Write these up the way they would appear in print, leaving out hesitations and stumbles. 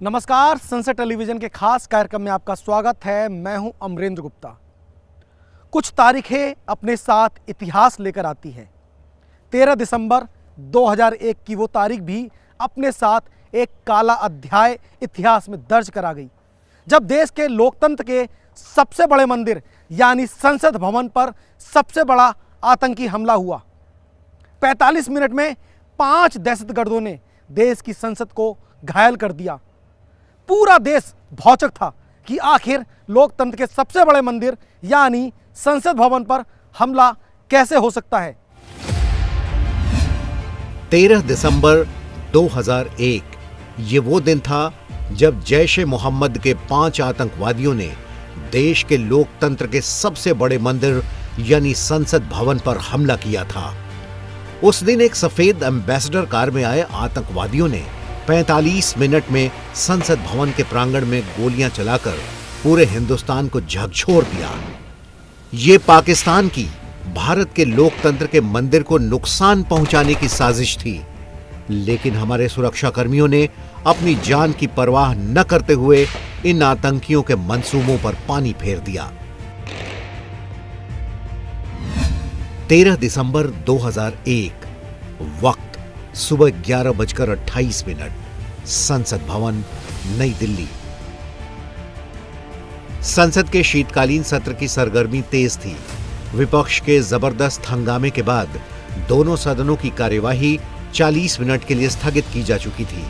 नमस्कार, sunset television के खास कार्यक्रम में आपका स्वागत है। मैं हूं अमरेंद्र गुप्ता। कुछ तारीखें अपने साथ इतिहास लेकर आती हैं। 13 दिसंबर 2001 की वो तारीख भी अपने साथ एक काला अध्याय इतिहास में दर्ज करा गई, जब देश के लोकतंत्र के सबसे बड़े मंदिर यानी संसद भवन पर सबसे बड़ा आतंकी हमला हुआ। 45 मिनट में 5 दहशतगर्दों ने देश की संसद को घायल कर दिया। पूरा देश भौचक था कि आखिर लोकतंत्र के सबसे बड़े मंदिर यानी संसद भवन पर हमला कैसे हो सकता है। 13 दिसंबर 2001 ये वो दिन था जब जैश-ए-मोहम्मद के 5 आतंकवादियों ने देश के लोकतंत्र के सबसे बड़े मंदिर यानी संसद भवन पर हमला किया था। उस दिन एक सफेद एम्बेसडर कार में आए आतंकवादियों ने 45 मिनट में संसद भवन के प्रांगण में गोलियां चलाकर पूरे हिंदुस्तान को झकझोर दिया। ये पाकिस्तान की भारत के लोकतंत्र के मंदिर को नुकसान पहुंचाने की साजिश थी, लेकिन हमारे सुरक्षाकर्मियों ने अपनी जान की परवाह न करते हुए इन आतंकियों के मंसूबों पर पानी फेर दिया। 13 दिसंबर 2001 वक्त सुबह 11:28। संसद भवन, नई दिल्ली। संसद के शीतकालीन सत्र की सरगर्मी तेज थी। विपक्ष के जबरदस्त हंगामे के बाद दोनों सदनों की कार्यवाही 40 मिनट के लिए स्थगित की जा चुकी थी।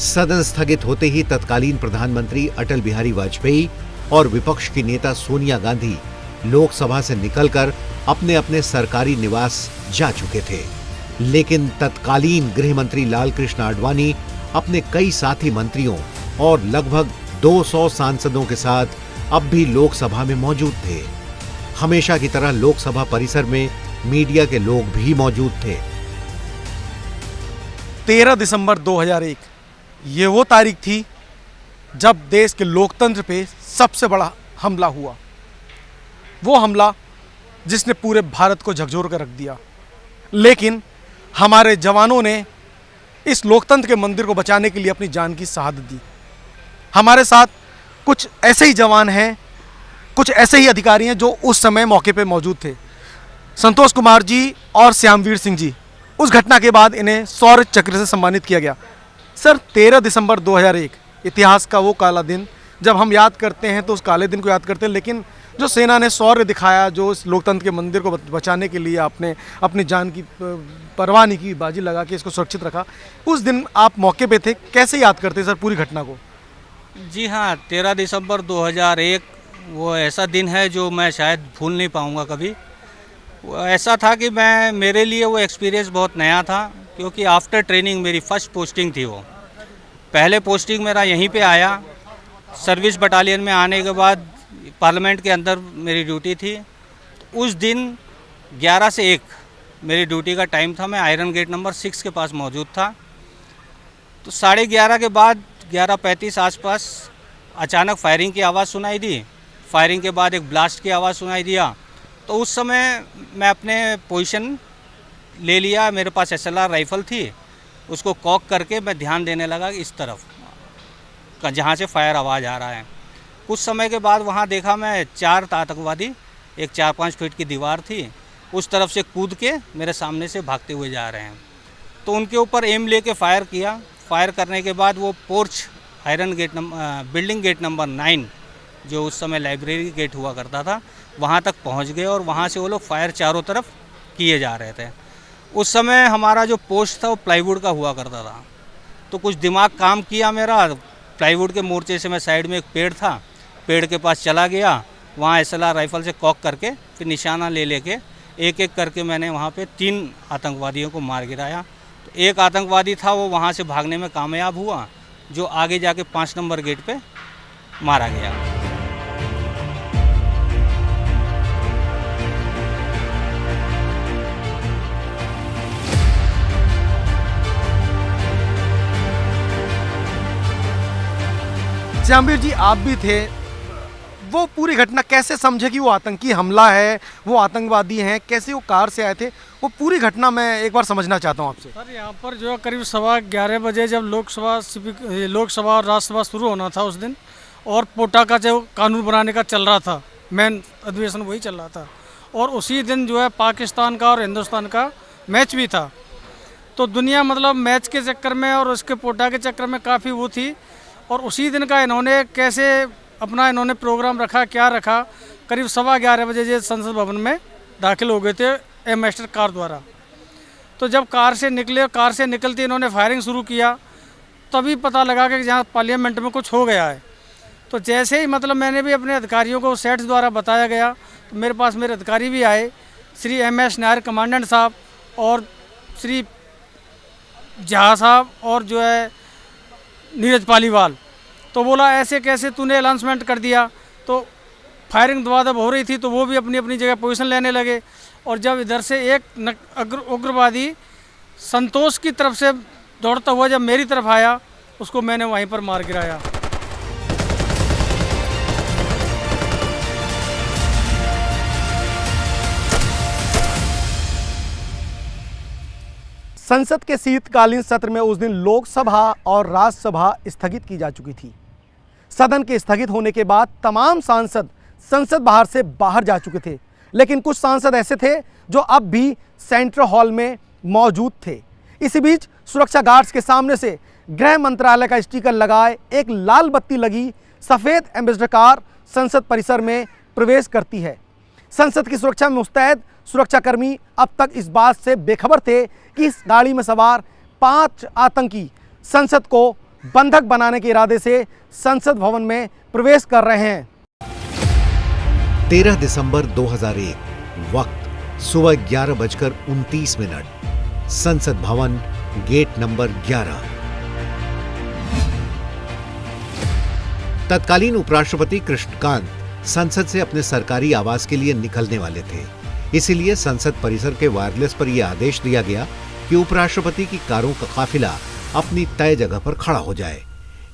सदन स्थगित होते ही तत्कालीन प्रधानमंत्री अटल बिहारी वाजपेयी और विपक्ष की नेता सोनिया गांधी लोकसभा से निकलकर अपने अपने सरकारी निवास जा चुके थे, लेकिन तत्कालीन गृह मंत्री लालकृष्ण आडवाणी अपने कई साथी मंत्रियों और लगभग 200 सांसदों के साथ अब भी लोकसभा में मौजूद थे। हमेशा की तरह लोकसभा परिसर में मीडिया के लोग भी मौजूद थे। 13 दिसंबर 2001 ये वो तारीख थी जब देश के लोकतंत्र पे सबसे बड़ा हमला हुआ। वो हमला जिसने पूरे भारत को झकझोर कर रख दिया, लेकिन हमारे जवानों ने इस लोकतंत्र के मंदिर को बचाने के लिए अपनी जान की शहादत दी। हमारे साथ कुछ ऐसे ही जवान हैं, कुछ ऐसे ही अधिकारी हैं जो उस समय मौके पे मौजूद थे। संतोष कुमार जी और श्यामवीर सिंह जी, उस घटना के बाद इन्हें शौर्य चक्र से सम्मानित किया गया। सर, 13 दिसंबर 2001 इतिहास का वो काला दिन, जब हम याद करते हैं तो उस काले दिन को याद करते हैं, लेकिन जो सेना ने शौर्य दिखाया, जो इस लोकतंत्र के मंदिर को बचाने के लिए आपने अपनी जान की परवाह नहीं की, बाजी लगा के इसको सुरक्षित रखा, उस दिन आप मौके पे थे। कैसे याद करते सर पूरी घटना को? जी हाँ, 13 दिसंबर 2001 वो ऐसा दिन है जो मैं शायद भूल नहीं पाऊँगा कभी। वो ऐसा था कि मेरे लिए वो एक्सपीरियंस बहुत नया था, क्योंकि आफ्टर ट्रेनिंग मेरी फर्स्ट पोस्टिंग थी। वो पहले पोस्टिंग मेरा यहीं पे आया। सर्विस बटालियन में आने के बाद पार्लियामेंट के अंदर मेरी ड्यूटी थी। उस दिन 11 से 1 मेरी ड्यूटी का टाइम था। मैं आयरन गेट नंबर 6 के पास मौजूद था। तो 11:30 के बाद 11:35 आसपास अचानक फायरिंग की आवाज़ सुनाई दी। फायरिंग के बाद एक ब्लास्ट की आवाज़ सुनाई दिया। तो उस समय मैं अपने पोजीशन ले लिया। मेरे पास SLR राइफ़ल थी, उसको कॉक करके मैं ध्यान देने लगा इस तरफ जहाँ से फायर आवाज़ आ रहा है। कुछ समय के बाद वहाँ देखा मैं 4 आतंकवादी, एक 4-5 फीट की दीवार थी, उस तरफ से कूद के मेरे सामने से भागते हुए जा रहे हैं। तो उनके ऊपर एम लेके फायर किया। फायर करने के बाद वो porch iron gate building gate number 9, जो उस समय लाइब्रेरी गेट हुआ करता था, वहाँ तक पहुँच गए और वहाँ से वो लोग फायर चारों तरफ किए जा रहे थे। उस समय हमारा जो पोस्ट था वो प्लाईवुड का हुआ करता था, तो कुछ दिमाग काम किया मेरा। प्लाईवुड के मोर्चे से मैं साइड में एक पेड़ था, पेड़ के पास चला गया। वहाँ SLR राइफ़ल से कॉक करके फिर निशाना ले लेके एक एक करके मैंने वहाँ पे 3 आतंकवादियों को मार गिराया। तो एक आतंकवादी था वो वहाँ से भागने में कामयाब हुआ, जो आगे जाके 5 नंबर गेट पे मारा गया। श्यामवीर जी, आप भी थे वो पूरी घटना कैसे समझे कि वो आतंकी हमला है, वो आतंकवादी हैं, कैसे वो कार से आए थे, वो पूरी घटना मैं एक बार समझना चाहता हूँ आपसे। सर यहाँ पर जो है करीब 11:15 बजे जब लोकसभा और राज्यसभा शुरू होना था उस दिन, और पोटा का जो कानून बनाने का चल रहा था, मेन अधिवेशन वही चल रहा था, और उसी दिन जो है पाकिस्तान का और हिंदुस्तान का मैच भी था। तो दुनिया मतलब मैच के चक्कर में और उसके पोटा के चक्कर में काफ़ी वो थी, और उसी दिन का इन्होंने कैसे अपना इन्होंने प्रोग्राम रखा, क्या रखा, करीब 11:15 बजे जो संसद भवन में दाखिल हो गए थे एम्बेसडर कार द्वारा। तो जब कार से निकले, कार से निकलते इन्होंने फायरिंग शुरू किया, तभी पता लगा कि जहाँ पार्लियामेंट में कुछ हो गया है। तो जैसे ही मतलब मैंने भी अपने अधिकारियों को सेट्स द्वारा बताया गया, तो मेरे पास मेरे अधिकारी भी आए, श्री MS नायर कमांडेंट साहब और श्री जहाँ साहब और जो है नीरज पालीवाल। तो बोला ऐसे कैसे तूने अनाउंसमेंट कर दिया। तो फायरिंग दबादब हो रही थी, तो वो भी अपनी अपनी जगह पोजीशन लेने लगे, और जब इधर से एक उग्रवादी संतोष की तरफ से दौड़ता हुआ जब मेरी तरफ आया, उसको मैंने वहीं पर मार गिराया। संसद के शीतकालीन सत्र में उस दिन लोकसभा और राज्यसभा स्थगित की जा चुकी थी। सदन के स्थगित होने के बाद तमाम सांसद संसद बाहर से बाहर जा चुके थे, लेकिन कुछ सांसद ऐसे थे जो अब भी सेंट्रल हॉल में मौजूद थे। इसी बीच सुरक्षा गार्ड्स के सामने से गृह मंत्रालय का स्टिकर लगाए एक लाल बत्ती लगी सफ़ेद एम्बेसडर कार संसद परिसर में प्रवेश करती है। संसद की सुरक्षा में मुस्तैद सुरक्षाकर्मी अब तक इस बात से बेखबर थे कि इस गाड़ी में सवार 5 आतंकी संसद को बंधक बनाने के इरादे से संसद भवन में प्रवेश कर रहे हैं। 13 दिसंबर 2001, वक्त सुबह 11:29, संसद भवन, गेट नंबर 11। तत्कालीन उपराष्ट्रपति कृष्णकांत संसद से अपने सरकारी आवास के लिए निकलने वाले थे। इसीलिए संसद परिसर के वायरलेस पर यह आदेश दिया गया कि उपराष्ट्रपति की कारों का काफिला अपनी तय जगह पर खड़ा हो जाए।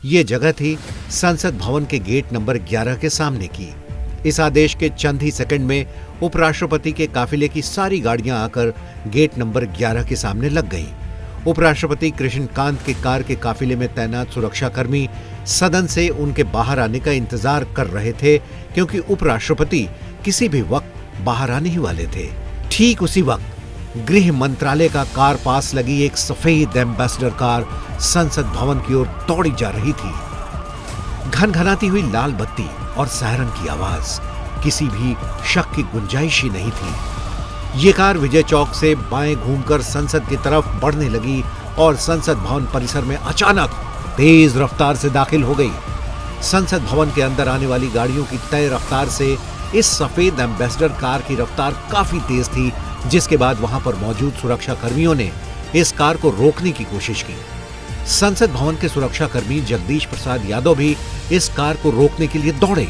ये जगह थी संसद भवन के गेट नंबर 11 के सामने की। इस आदेश के चंद ही सेकंड में उपराष्ट्रपति के काफिले की सारी गाड़ियां आकर गेट नंबर 11 के सामने लग गईं। उपराष्ट्रपति कृष्णकांत के कार के काफिले में तैनात सुरक्षाकर्मी सदन से उनके बाहर आने का इंतजार कर रहे थे, क्योंकि उपराष्ट्रपति किसी भी वक्त बाहर आने ही वाले थे। ठीक उसी वक्त गृह मंत्रालय का कार पास लगी एक सफेद एम्बेसडर कार संसद भवन की ओर दौड़ी जा रही थी। घनघनाती हुई लाल बत्ती और सायरन की आवाज, किसी भी शक की गुंजाइश ही नहीं थी। ये कार विजय चौक से बाएं घूमकर संसद की तरफ बढ़ने लगी और संसद भवन परिसर में अचानक तेज रफ्तार से दाखिल हो गई। संसद भवन के अंदर आने वाली गाड़ियों की तय रफ्तार से इस सफेद एम्बेसडर कार की रफ्तार काफी तेज थी, जिसके बाद वहां पर मौजूद सुरक्षा कर्मियों ने इस कार को रोकने की कोशिश की। संसद भवन के सुरक्षाकर्मी जगदीश प्रसाद यादव भी इस कार को रोकने के लिए दौड़े।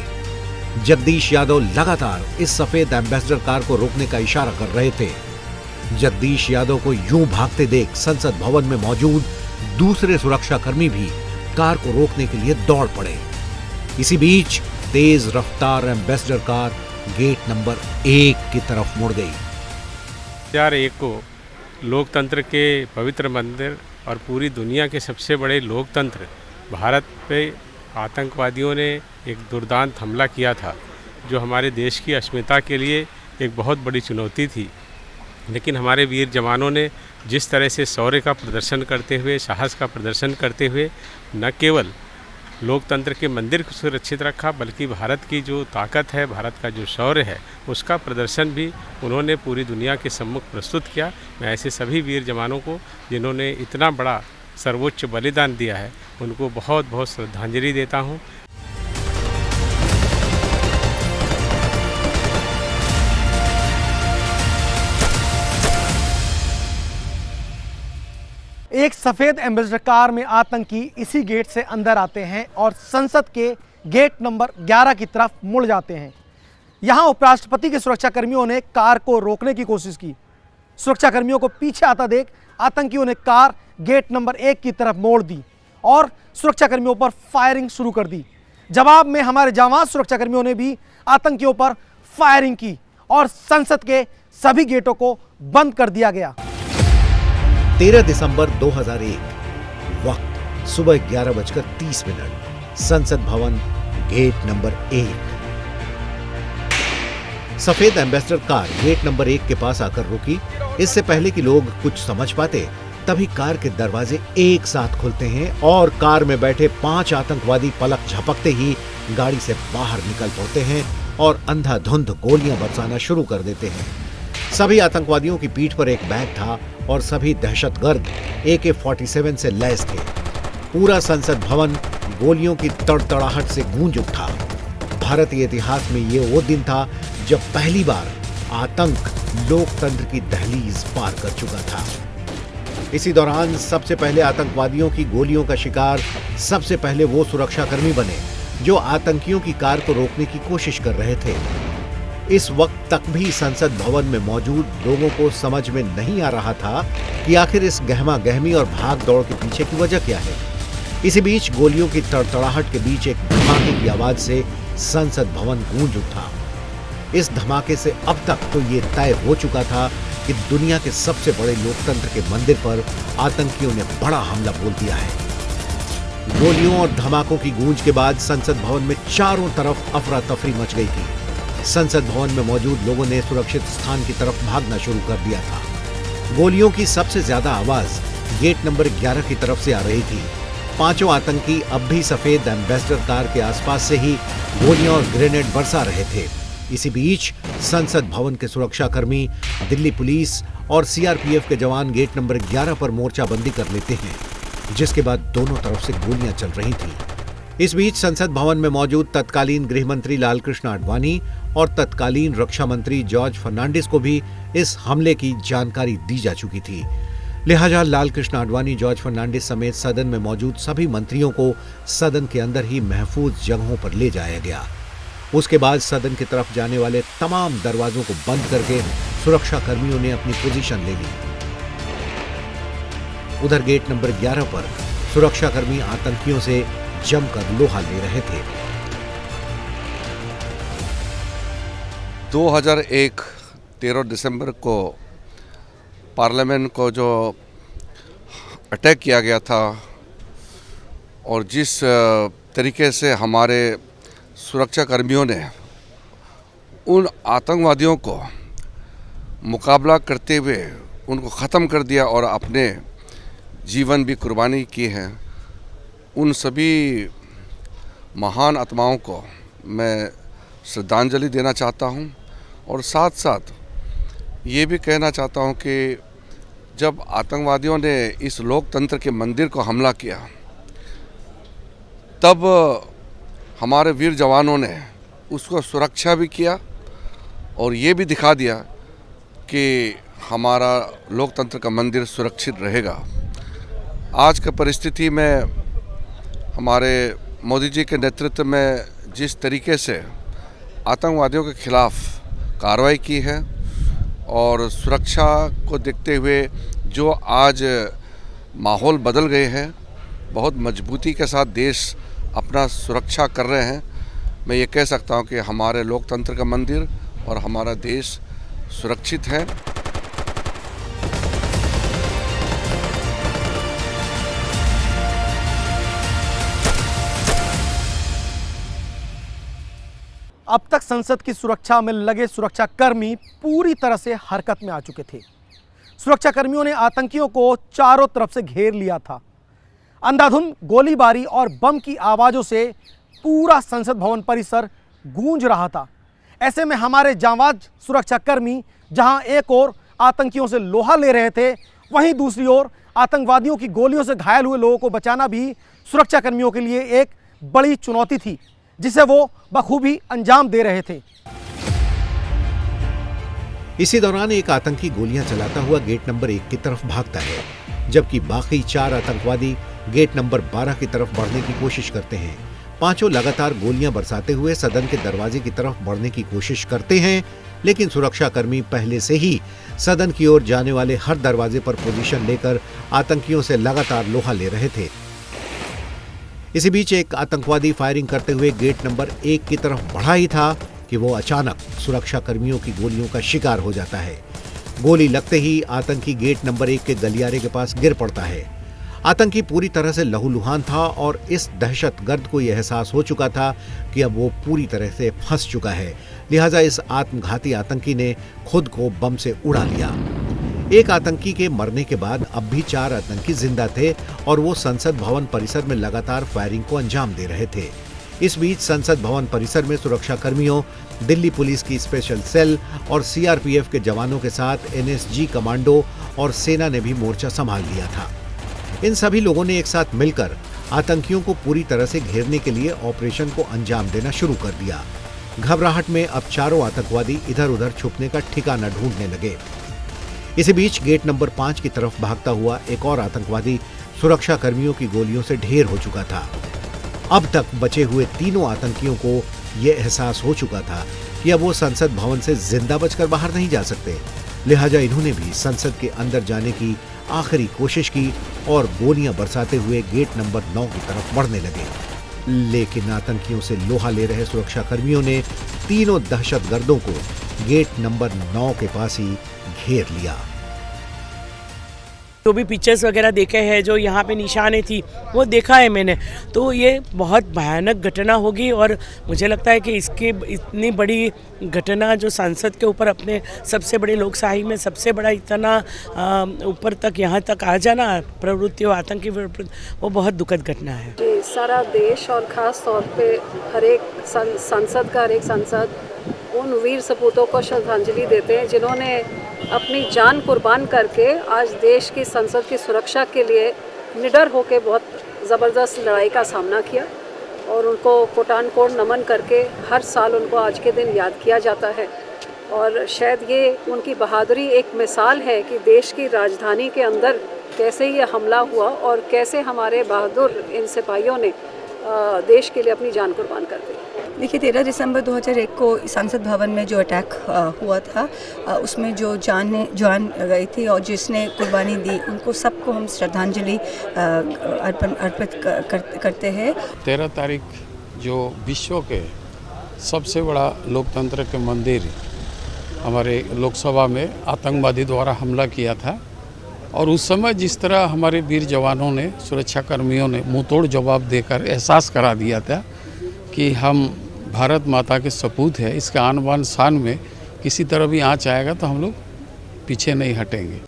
जगदीश यादव लगातार इस सफेद एम्बेसडर कार को रोकने का इशारा कर रहे थे। जगदीश यादव को यूं भागते देख संसद भवन में मौजूद दूसरे सुरक्षाकर्मी भी कार को रोकने के लिए दौड़ पड़े। इसी बीच तेज रफ्तार एम्बेसडर कार गेट नंबर 1 की तरफ मुड़ गई। 2001 को लोकतंत्र के पवित्र मंदिर और पूरी दुनिया के सबसे बड़े लोकतंत्र भारत पे आतंकवादियों ने एक दुर्दांत हमला किया था, जो हमारे देश की अस्मिता के लिए एक बहुत बड़ी चुनौती थी। लेकिन हमारे वीर जवानों ने जिस तरह से शौर्य का प्रदर्शन करते हुए, साहस का प्रदर्शन करते हुए न केवल लोकतंत्र के मंदिर को सुरक्षित रखा, बल्कि भारत की जो ताकत है, भारत का जो शौर्य है, उसका प्रदर्शन भी उन्होंने पूरी दुनिया के सम्मुख प्रस्तुत किया। मैं ऐसे सभी वीर जवानों को जिन्होंने इतना बड़ा सर्वोच्च बलिदान दिया है, उनको बहुत बहुत श्रद्धांजलि देता हूँ। एक सफ़ेद एम्बेसडर कार में आतंकी इसी गेट से अंदर आते हैं और संसद के गेट नंबर 11 की तरफ मुड़ जाते हैं। यहाँ उपराष्ट्रपति के सुरक्षाकर्मियों ने कार को रोकने की कोशिश की। सुरक्षाकर्मियों को पीछे आता देख आतंकियों ने कार गेट नंबर 1 की तरफ मोड़ दी और सुरक्षाकर्मियों पर फायरिंग शुरू कर दी। जवाब में हमारे जांबाज सुरक्षाकर्मियों ने भी आतंकियों पर फायरिंग की और संसद के सभी गेटों को बंद कर दिया गया। 13 दिसंबर 2001, वक्त सुबह 11:30। संसद भवन, गेट नंबर 1। सफेद एम्बेसडर कार गेट नंबर 1 के पास आकर रुकी। इससे पहले कि लोग कुछ समझ पाते, तभी कार के दरवाजे एक साथ खुलते हैं और कार में बैठे 5 आतंकवादी पलक झपकते ही गाड़ी से बाहर निकल पड़ते हैं और अंधाधुंध गोलियां बरसाना शुरू कर देते हैं। सभी आतंकवादियों की पीठ पर एक बैग था और सभी दहशतगर्द AK-47 से लैस थे। पूरा संसद भवन गोलियों की तड़तड़ाहट से गूंज उठा। भारतीय इतिहास में ये वो दिन था जब पहली बार आतंक लोकतंत्र की दहलीज पार कर चुका था। इसी दौरान सबसे पहले आतंकवादियों की गोलियों का शिकार सबसे पहले वो सुरक्षाकर्मी बने जो आतंकियों की कार को रोकने की कोशिश कर रहे थे। इस वक्त तक भी संसद भवन में मौजूद लोगों को समझ में नहीं आ रहा था कि आखिर इस गहमा गहमी और भाग दौड़ के पीछे की वजह क्या है। इसी बीच गोलियों की तड़तड़ाहट के बीच एक धमाके की आवाज से संसद भवन गूंज उठा। इस धमाके से अब तक तो ये तय हो चुका था कि दुनिया के सबसे बड़े लोकतंत्र के मंदिर पर आतंकियों ने बड़ा हमला बोल दिया है। गोलियों और धमाकों की गूंज के बाद संसद भवन में चारों तरफ अफरा तफरी मच गई थी। संसद भवन में मौजूद लोगों ने सुरक्षित स्थान की तरफ भागना शुरू कर दिया था। गोलियों की सबसे ज्यादा आवाज गेट नंबर 11 की तरफ से आ रही थी। 5 आतंकी अब भी सफेद एम्बेसडर कार के आसपास से ही गोलियां और ग्रेनेड बरसा रहे थे। इसी बीच संसद भवन के सुरक्षाकर्मी, दिल्ली पुलिस और CRPF के जवान गेट नंबर 11 पर मोर्चाबंदी कर लेते हैं, जिसके बाद दोनों तरफ से गोलियां चल रही थी। इस बीच संसद भवन में मौजूद तत्कालीन गृह मंत्री लालकृष्ण आडवाणी और तत्कालीन रक्षा मंत्री जॉर्ज फर्नांडिस को भी इस हमले की जानकारी दी जा चुकी थी। लिहाजा लालकृष्ण आडवाणी, जॉर्ज फर्नांडिस समेत सदन में मौजूद सभी मंत्रियों को सदन के अंदर ही महफूज जगहों पर ले जाया गया। उसके बाद सदन की तरफ जाने वाले तमाम दरवाजों को बंद करके सुरक्षा कर्मियों ने अपनी पोजीशन ले ली। उधर गेट नंबर 11 पर सुरक्षाकर्मी आतंकियों से जमकर लोहा ले रहे थे। 2001 13 दिसंबर को पार्लियामेंट को जो अटैक किया गया था और जिस तरीके से हमारे सुरक्षा कर्मियों ने उन आतंकवादियों को मुकाबला करते हुए उनको ख़त्म कर दिया और अपने जीवन भी कुर्बानी की है, उन सभी महान आत्माओं को मैं श्रद्धांजलि देना चाहता हूं और साथ साथ ये भी कहना चाहता हूं कि जब आतंकवादियों ने इस लोकतंत्र के मंदिर को हमला किया, तब हमारे वीर जवानों ने उसको सुरक्षा भी किया और ये भी दिखा दिया कि हमारा लोकतंत्र का मंदिर सुरक्षित रहेगा। आज की परिस्थिति में हमारे मोदी जी के नेतृत्व में जिस तरीके से आतंकवादियों के खिलाफ कार्रवाई की है और सुरक्षा को देखते हुए जो आज माहौल बदल गए हैं, बहुत मजबूती के साथ देश अपना सुरक्षा कर रहे हैं, मैं ये कह सकता हूँ कि हमारे लोकतंत्र का मंदिर और हमारा देश सुरक्षित है। अब तक संसद की सुरक्षा में लगे सुरक्षाकर्मी पूरी तरह से हरकत में आ चुके थे। सुरक्षाकर्मियों ने आतंकियों को चारों तरफ से घेर लिया था। अंधाधुंध गोलीबारी और बम की आवाज़ों से पूरा संसद भवन परिसर गूंज रहा था। ऐसे में हमारे जांबाज सुरक्षाकर्मी जहां एक ओर आतंकियों से लोहा ले रहे थे, वहीं दूसरी ओर आतंकवादियों की गोलियों से घायल हुए लोगों को बचाना भी सुरक्षाकर्मियों के लिए एक बड़ी चुनौती थी, जिसे वो बखूबी अंजाम दे रहे थे। इसी दौरान एक आतंकी गोलियां चलाता हुआ गेट नंबर 1 की तरफ भागता है, जबकि बाकी 4 आतंकवादी गेट नंबर 12 की तरफ बढ़ने की कोशिश करते हैं। पांचों लगातार गोलियां बरसाते हुए सदन के दरवाजे की तरफ बढ़ने की कोशिश करते हैं, लेकिन सुरक्षाकर्मी पहले से ही सदन की ओर जाने वाले हर दरवाजे पर पोजीशन लेकर आतंकियों से लगातार लोहा ले रहे थे। इसी बीच एक आतंकवादी फायरिंग करते हुए गेट नंबर 1 की तरफ बढ़ा ही था कि वो अचानक सुरक्षा कर्मियों की गोलियों का शिकार हो जाता है। गोली लगते ही आतंकी गेट नंबर 1 के गलियारे के पास गिर पड़ता है। आतंकी पूरी तरह से लहूलुहान था और इस दहशतगर्द को यह एहसास हो चुका था कि अब वो पूरी तरह से फंस चुका है। लिहाजा इस आत्मघाती आतंकी ने खुद को बम से उड़ा लिया। एक आतंकी के मरने के बाद अब भी 4 आतंकी जिंदा थे और वो संसद भवन परिसर में लगातार फायरिंग को अंजाम दे रहे थे। इस बीच संसद भवन परिसर में सुरक्षा कर्मियों, दिल्ली पुलिस की स्पेशल सेल और सीआरपीएफ के जवानों के साथ एनएसजी कमांडो और सेना ने भी मोर्चा संभाल लिया था। इन सभी लोगों ने एक साथ मिलकर आतंकियों को पूरी तरह से घेरने के लिए ऑपरेशन को अंजाम देना शुरू कर दिया। घबराहट में अब चारों आतंकवादी इधर उधर छुपने का ठिकाना ढूंढने लगे। इसी बीच गेट नंबर 5 की तरफ भागता हुआ एक और आतंकवादी सुरक्षा कर्मियों की गोलियों से ढेर हो चुका था। अब तक बचे हुए तीनों आतंकियों को यह एहसास हो चुका था कि अब वो संसद भवन से जिंदा बचकर बाहर नहीं जा सकते। लिहाजा इन्होंने भी संसद के अंदर जाने की आखिरी कोशिश की और गोलियां बरसाते हुए गेट नंबर 9 की तरफ बढ़ने लगे। लेकिन आतंकियों से लोहा ले रहे सुरक्षा कर्मियों ने तीनों दहशतगर्दों को गेट नंबर 9 के पास ही घेर लिया। जो भी पिक्चर्स वगैरह देखे हैं, जो यहाँ पे निशाने थी वो देखा है मैंने, तो ये बहुत भयानक घटना होगी और मुझे लगता है कि इसकी इतनी बड़ी घटना जो संसद के ऊपर अपने सबसे बड़े लोकशाही में सबसे बड़ा इतना ऊपर तक यहाँ तक आ जाना प्रवृत्ति और आतंकी वो बहुत दुखद घटना है। जी, सारा देश और ख़ास तौर पे हर एक संसद का हर एक सांसद उन वीर सपूतों को श्रद्धांजलि देते हैं जिन्होंने अपनी जान कुर्बान करके आज देश की संसद की सुरक्षा के लिए निडर होकर बहुत ज़बरदस्त लड़ाई का सामना किया और उनको कोटान कोड नमन करके हर साल उनको आज के दिन याद किया जाता है। और शायद ये उनकी बहादुरी एक मिसाल है कि देश की राजधानी के अंदर कैसे ये हमला हुआ और कैसे हमारे बहादुर इन सिपाहियों ने देश के लिए अपनी जान कुर्बान कर दी। देखिए, 13 दिसंबर 2001 को संसद भवन में जो अटैक हुआ था उसमें जो जान गई थी और जिसने कुर्बानी दी उनको सबको हम श्रद्धांजलि अर्पित करते हैं। 13 तारीख जो विश्व के सबसे बड़ा लोकतंत्र के मंदिर हमारे लोकसभा में आतंकवादी द्वारा हमला किया था और उस समय जिस तरह हमारे वीर जवानों ने, सुरक्षा कर्मियों ने मुंहतोड़ जवाब देकर एहसास करा दिया था कि हम भारत माता के सपूत है, इसके आन बान शान में किसी तरह भी आँच आएगा तो हम लोग पीछे नहीं हटेंगे।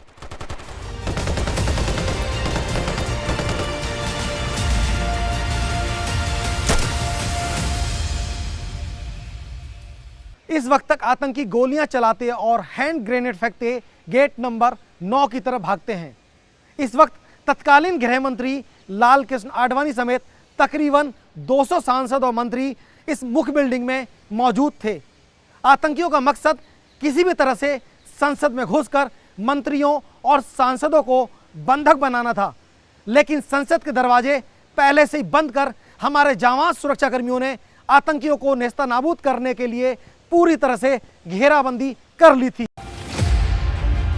इस वक्त तक आतंकी गोलियां चलाते और हैंड ग्रेनेड फेंकते गेट नंबर 9 की तरफ भागते हैं। इस वक्त तत्कालीन गृह मंत्री लाल कृष्ण आडवाणी समेत तकरीबन 200 सांसद और मंत्री इस मुख्य बिल्डिंग में मौजूद थे। आतंकियों का मकसद किसी भी तरह से संसद में घुसकर मंत्रियों और सांसदों को बंधक बनाना था, लेकिन संसद के दरवाजे पहले से ही बंद कर हमारे जांबाज सुरक्षाकर्मियों ने आतंकियों को नेस्तनाबूद करने के लिए पूरी तरह से घेराबंदी कर ली थी।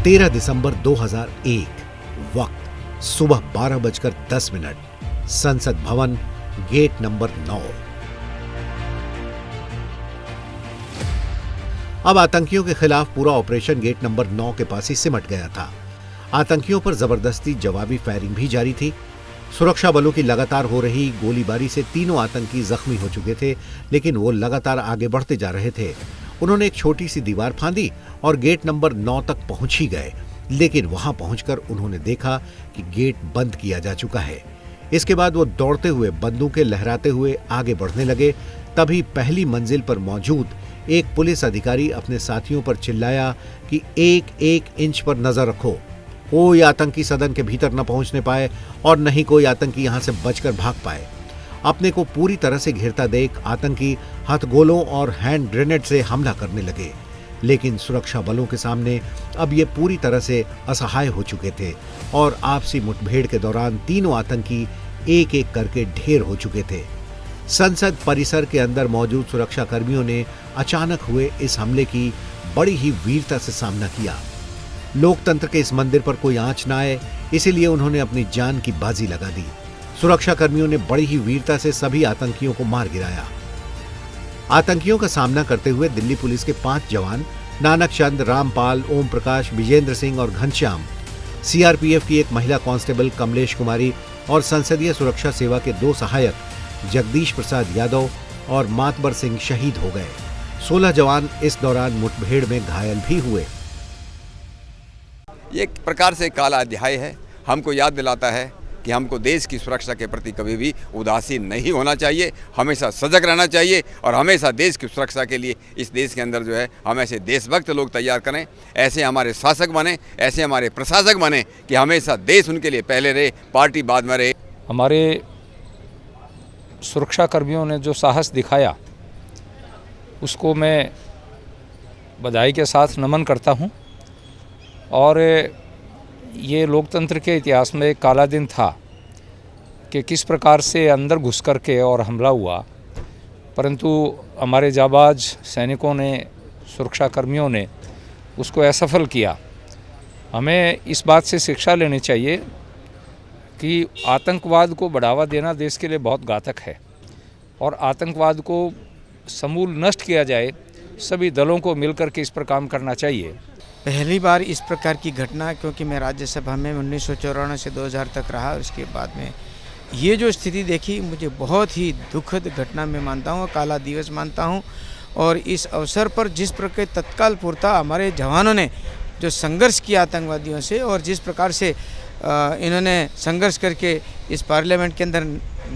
13 दिसंबर 2001 वक्त सुबह 12:10 संसद भवन गेट नंबर 9। अब आतंकियों के खिलाफ पूरा ऑपरेशन गेट नंबर 9 के पास ही सिमट गया था। आतंकियों पर जबरदस्ती जवाबी फायरिंग भी जारी थी। सुरक्षा बलों की लगातार हो रही गोलीबारी से तीनों आतंकी जख्मी हो चुके थे, लेकिन वो लगातार आगे बढ़ते जा रहे थे। उन्होंने एक छोटी सी दीवार फांदी और गेट नंबर 9 तक पहुंच ही गए, लेकिन वहां पहुंचकर उन्होंने देखा कि गेट बंद किया जा चुका है। इसके बाद वो दौड़ते हुए, बंदूकें लहराते हुए आगे बढ़ने लगे। तभी पहली मंजिल पर मौजूद एक पुलिस अधिकारी अपने साथियों पर चिल्लाया कि एक एक इंच पर नजर रखो, कोई आतंकी सदन के भीतर न पहुंचने पाए और न ही कोई आतंकी यहां से बचकर भाग पाए। अपने को पूरी तरह से घिरता देख आतंकी हथगोलों और हैंड ग्रेनेड से हमला करने लगे, लेकिन सुरक्षा बलों के सामने अब ये पूरी तरह से असहाय हो चुके थे और आपसी मुठभेड़ के दौरान तीनों आतंकी एक एक करके ढेर हो चुके थे। संसद परिसर के अंदर मौजूद सुरक्षा कर्मियों ने अचानक हुए इस हमले की बड़ी ही वीरता से सामना किया। लोकतंत्र के इस मंदिर पर कोई आंच न आए, इसीलिए उन्होंने अपनी जान की बाजी लगा दी। सुरक्षा कर्मियों ने बड़ी ही वीरता से सभी आतंकियों को मार गिराया। आतंकियों का सामना करते हुए दिल्ली पुलिस के 5 जवान नानक चंद, रामपाल, ओम प्रकाश, विजेंद्र सिंह और घनश्याम, सीआरपीएफ की एक महिला कांस्टेबल कमलेश कुमारी और संसदीय सुरक्षा सेवा के 2 सहायक जगदीश प्रसाद यादव और मातबर सिंह शहीद हो गए। 16 जवान इस दौरान मुठभेड़ में घायल भी हुए। ये एक प्रकार से काला अध्याय है, हमको याद दिलाता है कि हमको देश की सुरक्षा के प्रति कभी भी उदासीन नहीं होना चाहिए, हमेशा सजग रहना चाहिए और हमेशा देश की सुरक्षा के लिए इस देश के अंदर जो है हम ऐसे देशभक्त लोग तैयार करें, ऐसे हमारे शासक बने, ऐसे हमारे प्रशासक बने कि हमेशा देश उनके लिए पहले रहे, पार्टी बाद में रहे। हमारे सुरक्षा कर्मियों ने जो साहस दिखाया उसको मैं बधाई के साथ नमन करता हूं और ये लोकतंत्र के इतिहास में एक काला दिन था कि किस प्रकार से अंदर घुस कर के और हमला हुआ, परंतु हमारे जाबाज सैनिकों ने, सुरक्षा कर्मियों ने उसको असफल किया। हमें इस बात से शिक्षा लेनी चाहिए कि आतंकवाद को बढ़ावा देना देश के लिए बहुत घातक है और आतंकवाद को समूल नष्ट किया जाए, सभी दलों को मिलकर के इस पर काम करना चाहिए। पहली बार इस प्रकार की घटना, क्योंकि मैं राज्यसभा में 1994 से 2000 तक रहा, उसके बाद में ये जो स्थिति देखी मुझे बहुत ही दुखद घटना में मानता हूँ, काला दिवस मानता हूँ। और इस अवसर पर जिस प्रकार तत्काल पूर्ता हमारे जवानों ने जो संघर्ष किया आतंकवादियों से और जिस प्रकार से इन्होंने संघर्ष करके इस पार्लियामेंट के अंदर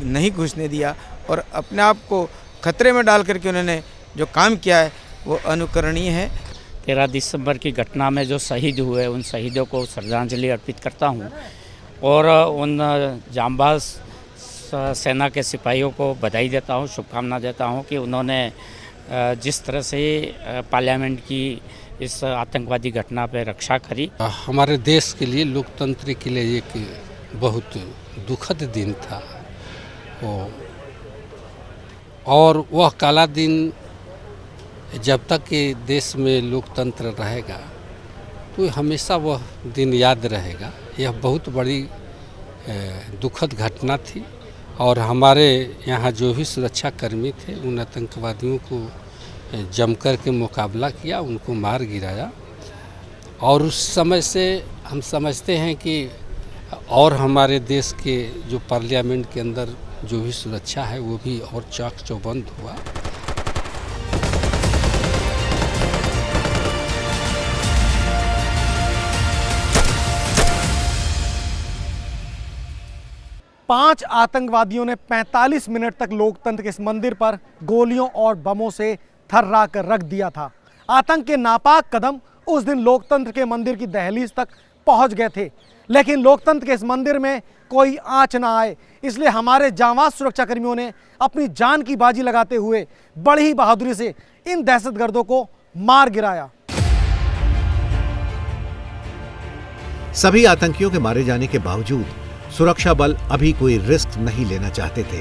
नहीं घुसने दिया और अपने आप को खतरे में डाल करके उन्होंने जो काम किया है वो अनुकरणीय है। 13 दिसंबर की घटना में जो शहीद हुए उन शहीदों को श्रद्धांजलि अर्पित करता हूं और उन जांबाज सेना के सिपाहियों को बधाई देता हूं, शुभकामना देता हूं कि उन्होंने जिस तरह से पार्लियामेंट की इस आतंकवादी घटना पे रक्षा करी। हमारे देश के लिए, लोकतंत्र के लिए एक बहुत दुखद दिन था और वह काला दिन जब तक कि देश में लोकतंत्र रहेगा तो हमेशा वह दिन याद रहेगा। यह बहुत बड़ी दुखद घटना थी और हमारे यहाँ जो भी सुरक्षा कर्मी थे उन आतंकवादियों को जमकर के मुकाबला किया, उनको मार गिराया और उस समय से हम समझते हैं कि और हमारे देश के जो पार्लियामेंट के अंदर जो भी सुरक्षा है वो भी और चाक चौबंद हुआ। पांच आतंकवादियों ने 45 मिनट तक लोकतंत्र के इस मंदिर पर गोलियों और बमों से थर्रा कर रख दिया था। आतंक के नापाक कदम उस दिन लोकतंत्र के मंदिर की दहलीज तक पहुंच गए थे, लेकिन लोकतंत्र के इस मंदिर में कोई आंच ना आए, इसलिए हमारे जांबाज सुरक्षा कर्मियों ने अपनी जान की बाजी लगाते हुए बड़ी ही बहादुरी से इन दहशतगर्दों को मार गिराया। सभी आतंकियों के मारे जाने के बावजूद सुरक्षा बल अभी कोई रिस्क नहीं लेना चाहते थे।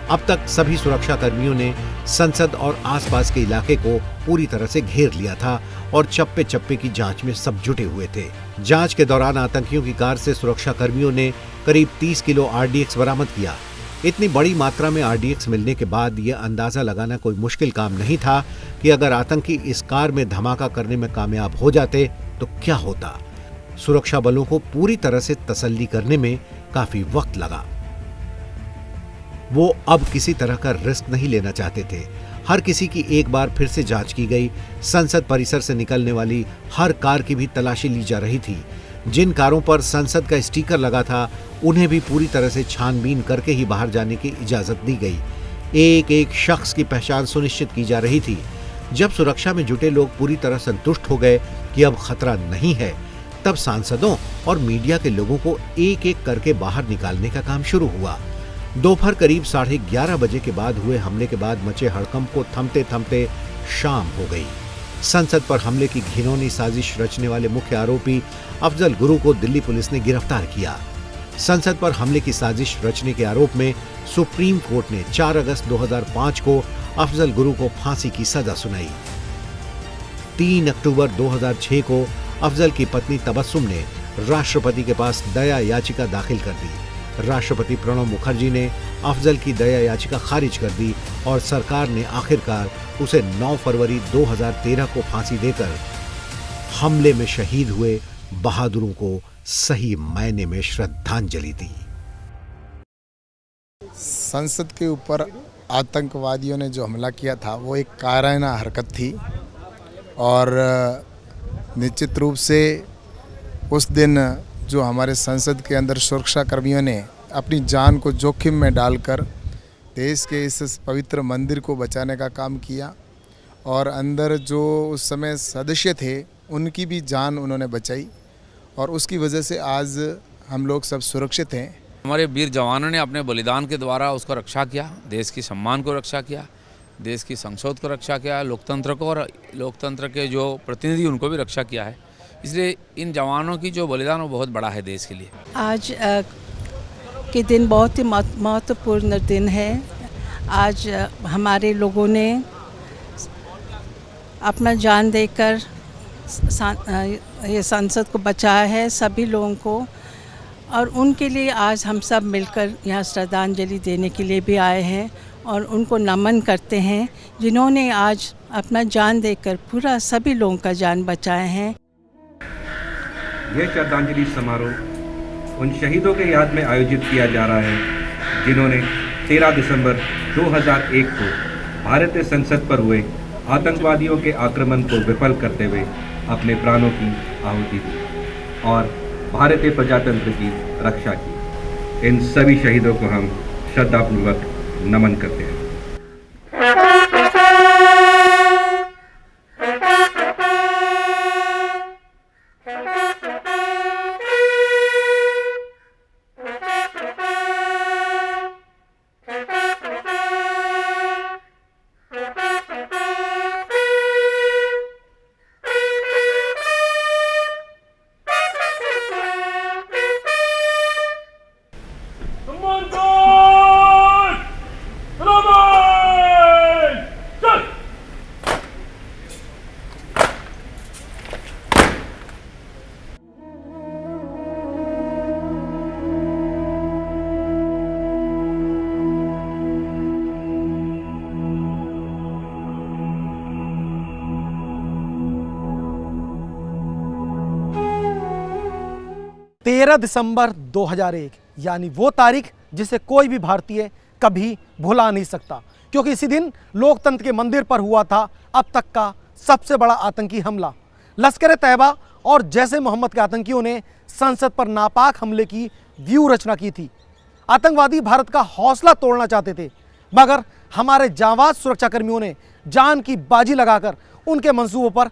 अब तक सभी सुरक्षा कर्मियों ने संसद और आसपास के इलाके को पूरी तरह से घेर लिया था और चप्पे चप्पे की जांच में सब जुटे हुए थे। जांच के दौरान आतंकियों की कार से सुरक्षा कर्मियों ने करीब 30 किलो आरडीएक्स बरामद किया। इतनी बड़ी मात्रा में आरडीएक्स मिलने के बाद यह अंदाजा लगाना कोई मुश्किल काम नहीं था कि अगर आतंकी इस कार में धमाका करने में कामयाब हो जाते तो क्या होता। सुरक्षा बलों को पूरी तरह से तसल्ली करने में काफी वक्त लगा। वो अब किसी तरह का रिस्क नहीं लेना चाहते थे। हर किसी की एक बार फिर से जांच की गई। संसद परिसर से निकलने वाली हर कार की भी तलाशी ली जा रही थी। जिन कारों पर संसद का स्टिकर लगा था उन्हें भी पूरी तरह से छानबीन करके ही बाहर जाने की इजाजत दी गई। एक एक शख्स की पहचान सुनिश्चित की जा रही थी। जब सुरक्षा में जुटे लोग पूरी तरह संतुष्ट हो गए कि अब खतरा नहीं है, तब सांसदों और मीडिया के लोगों को एक एक करके बाहर निकालने का काम शुरू हुआ। दोपहर करीब 11:30 बजे के बाद हुए हमले के बाद मचे हड़कंप को थमते थमते शाम हो गई। संसद पर हमले की घिनौनी साजिश रचने वाले मुख्य आरोपी अफजल गुरु को दिल्ली पुलिस ने गिरफ्तार किया। संसद पर हमले की साजिश रचने के आरोप में सुप्रीम कोर्ट ने 4 अगस्त 2005 को अफजल गुरु को फांसी की सजा सुनाई। 3 अक्टूबर 2006 को अफजल की पत्नी तबस्सुम ने राष्ट्रपति के पास दया याचिका दाखिल कर दी। राष्ट्रपति प्रणब मुखर्जी ने अफजल की दया याचिका खारिज कर दी और सरकार ने आखिरकार उसे 9 फरवरी 2013 को फांसी देकर हमले में शहीद हुए बहादुरों को सही मायने में श्रद्धांजलि दी। संसद के ऊपर आतंकवादियों ने जो हमला किया था वो एक कायराना हरकत थी और निश्चित रूप से उस दिन जो हमारे संसद के अंदर सुरक्षा कर्मियों ने अपनी जान को जोखिम में डालकर देश के इस पवित्र मंदिर को बचाने का काम किया और अंदर जो उस समय सदस्य थे उनकी भी जान उन्होंने बचाई और उसकी वजह से आज हम लोग सब सुरक्षित हैं। हमारे वीर जवानों ने अपने बलिदान के द्वारा उसको रक्षा किया, देश की सम्मान को रक्षा किया, देश की संसद को रक्षा किया, लोकतंत्र को और लोकतंत्र के जो प्रतिनिधि उनको भी रक्षा किया है। इसलिए इन जवानों की जो बलिदान वो बहुत बड़ा है देश के लिए। आज के दिन बहुत ही महत्वपूर्ण दिन है। आज हमारे लोगों ने अपना जान देकर ये संसद को बचाया है, सभी लोगों को, और उनके लिए आज हम सब मिलकर यहाँ श्रद्धांजलि देने के लिए भी आए हैं और उनको नमन करते हैं जिन्होंने आज अपना जान देकर पूरा सभी लोगों का जान बचाए हैं। यह श्रद्धांजलि समारोह उन शहीदों के याद में आयोजित किया जा रहा है जिन्होंने 13 दिसंबर 2001 को भारतीय संसद पर हुए आतंकवादियों के आक्रमण को विफल करते हुए अपने प्राणों की आहुति दी और भारतीय प्रजातंत्र की रक्षा की। इन सभी शहीदों को हम श्रद्धापूर्वक नमन करते हैं। दिसंबर 2001 यानी वो तारीख जिसे कोई भी भारतीय कभी भुला नहीं सकता, क्योंकि इसी दिन लोकतंत्र के मंदिर पर हुआ था अब तक का सबसे बड़ा आतंकी हमला। लश्कर तैयबा और जैश ए मोहम्मद के आतंकियों ने संसद पर नापाक हमले की व्यूह रचना की थी। आतंकवादी भारत का हौसला तोड़ना चाहते थे, मगर हमारे जांबाज सुरक्षाकर्मियों ने जान की बाजी लगाकर उनके मंसूबों पर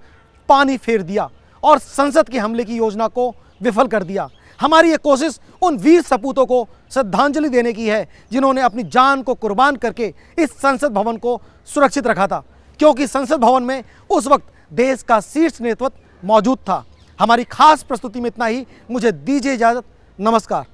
पानी फेर दिया और संसद के हमले की योजना को विफल कर दिया। हमारी ये कोशिश उन वीर सपूतों को श्रद्धांजलि देने की है जिन्होंने अपनी जान को कुर्बान करके इस संसद भवन को सुरक्षित रखा था, क्योंकि संसद भवन में उस वक्त देश का शीर्ष नेतृत्व मौजूद था। हमारी खास प्रस्तुति में इतना ही। मुझे दीजिए इजाज़त। नमस्कार।